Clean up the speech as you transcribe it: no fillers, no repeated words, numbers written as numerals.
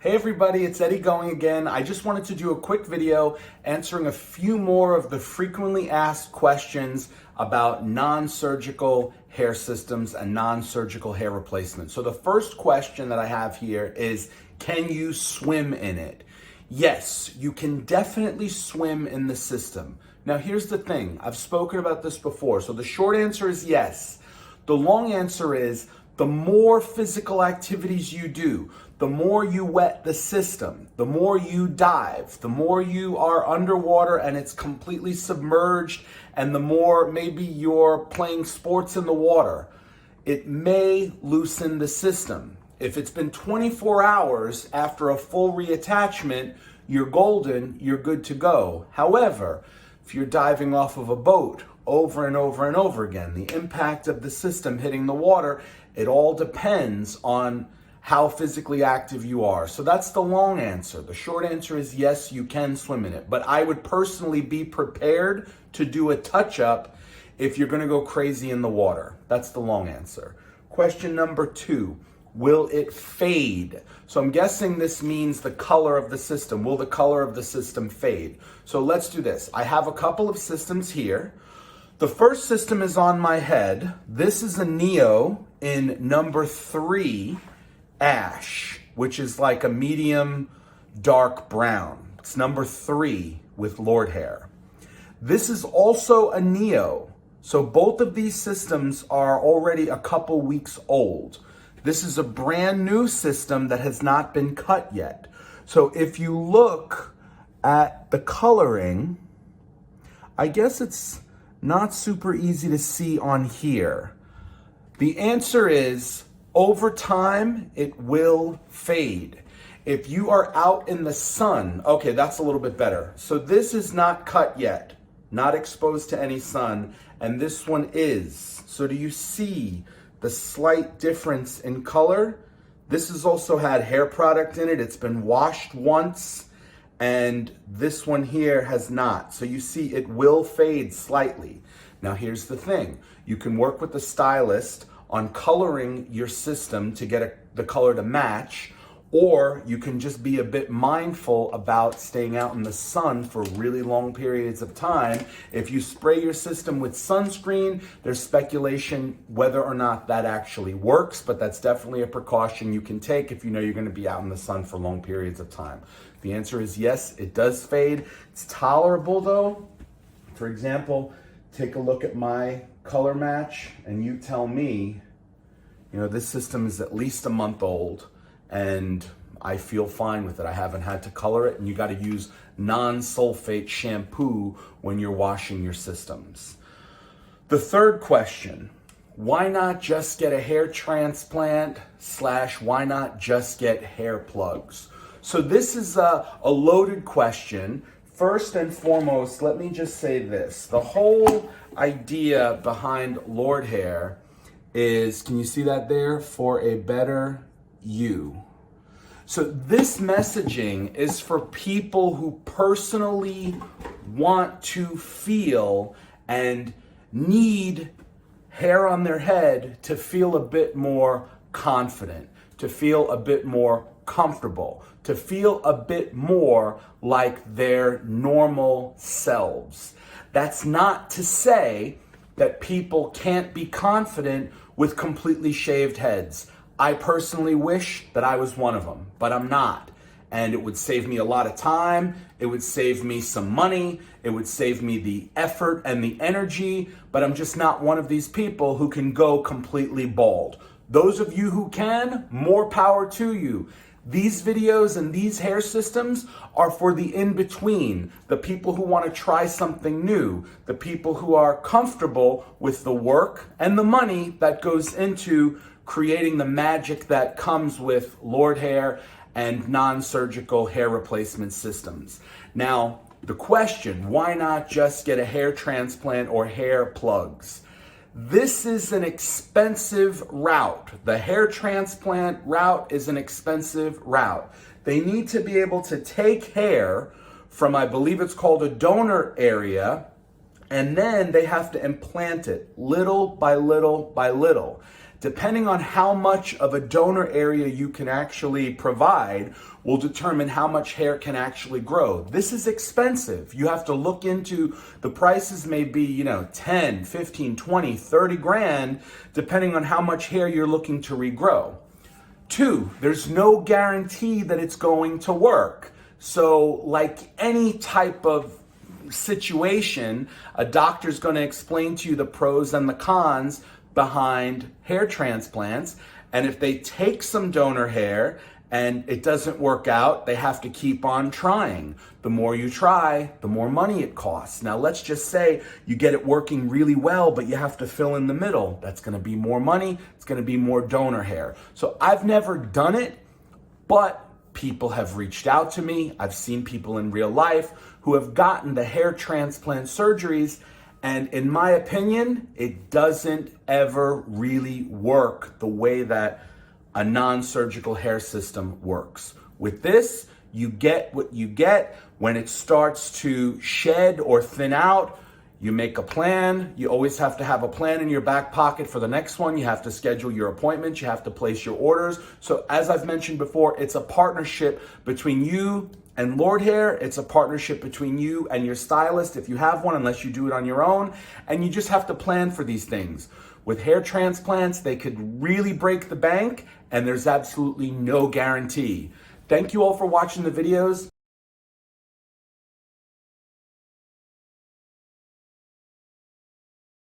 Hey everybody, it's Eddie going again. I just wanted to do a quick video answering a few more of the frequently asked questions about non-surgical hair systems and non-surgical hair replacement. So the first question that I have here is, can you swim in it? Yes, you can definitely swim in the system. Now here's the thing, I've spoken about this before. So the short answer is yes. The long answer is, the more physical activities you do, the more you wet the system, the more you dive, the more you are underwater and it's completely submerged, and the more maybe you're playing sports in the water, it may loosen the system. If it's been 24 hours after a full reattachment, you're golden, you're good to go. However, if you're diving off of a boat over and over and over again, the impact of the system hitting the water, it all depends on how physically active you are. So that's the long answer. The short answer is yes, you can swim in it. But I would personally be prepared to do a touch-up if you're gonna go crazy in the water. That's the long answer. Question number 2, will it fade? So I'm guessing this means the color of the system. Will the color of the system fade? So let's do this. I have a couple of systems here. The first system is on my head. This is a Neo in number 3, Ash, which is like a medium dark brown. It's number 3 with Lordhair. This is also a Neo. So both of these systems are already a couple weeks old. This is a brand new system that has not been cut yet. So if you look at the coloring, I guess it's not super easy to see on here. The answer is, over time, it will fade. If you are out in the sun, okay, that's a little bit better. So this is not cut yet, not exposed to any sun, and this one is. So do you see the slight difference in color? This has also had hair product in it. It's been washed once, and this one here has not. So you see it will fade slightly. Now here's the thing. You can work with the stylist on coloring your system to get the color to match, or you can just be a bit mindful about staying out in the sun for really long periods of time. If you spray your system with sunscreen, there's speculation whether or not that actually works, but that's definitely a precaution you can take if you know you're going to be out in the sun for long periods of time. The answer is yes, it does fade. It's tolerable though. For example, take a look at my color match and you tell me, you know, this system is at least a month old and I feel fine with it. I haven't had to color it, and you got to use non-sulfate shampoo when you're washing your systems. The third question, why not just get a hair transplant / why not just get hair plugs? So this is a loaded question. First and foremost, let me just say this. The whole idea behind Lordhair is, can you see that there? For a better you. So this messaging is for people who personally want to feel and need hair on their head to feel a bit more confident, to feel a bit more comfortable, to feel a bit more like their normal selves. That's not to say that people can't be confident with completely shaved heads. I personally wish that I was one of them, but I'm not. And it would save me a lot of time. It would save me some money. It would save me the effort and the energy, but I'm just not one of these people who can go completely bald. Those of you who can, more power to you. These videos and these hair systems are for the in-between, the people who want to try something new, the people who are comfortable with the work and the money that goes into creating the magic that comes with Lordhair and non-surgical hair replacement systems. Now, the question, why not just get a hair transplant or hair plugs? This is an expensive route. The hair transplant route is an expensive route. They need to be able to take hair from, I believe it's called a donor area, and then they have to implant it little by little by little. depending on how much of a donor area you can actually provide, will determine how much hair can actually grow. This is expensive. You have to look into, the prices may be, 10, 15, 20, 30 grand, depending on how much hair you're looking to regrow. 2, there's no guarantee that it's going to work. So like any type of situation, a doctor's going to explain to you the pros and the cons behind hair transplants. And if they take some donor hair and it doesn't work out, they have to keep on trying. The more you try, the more money it costs. Now, let's just say you get it working really well, but you have to fill in the middle. That's going to be more money. It's going to be more donor hair. So I've never done it, but people have reached out to me. I've seen people in real life who have gotten the hair transplant surgeries, and in my opinion, it doesn't ever really work the way that a non-surgical hair system works. With this, you get what you get. When it starts to shed or thin out, you make a plan. You always have to have a plan in your back pocket for the next one. You have to schedule your appointments. You have to place your orders. So as I've mentioned before, it's a partnership between you and Lordhair. It's a partnership between you and your stylist, if you have one, unless you do it on your own. And you just have to plan for these things. With hair transplants, they could really break the bank, and there's absolutely no guarantee. Thank you all for watching the videos.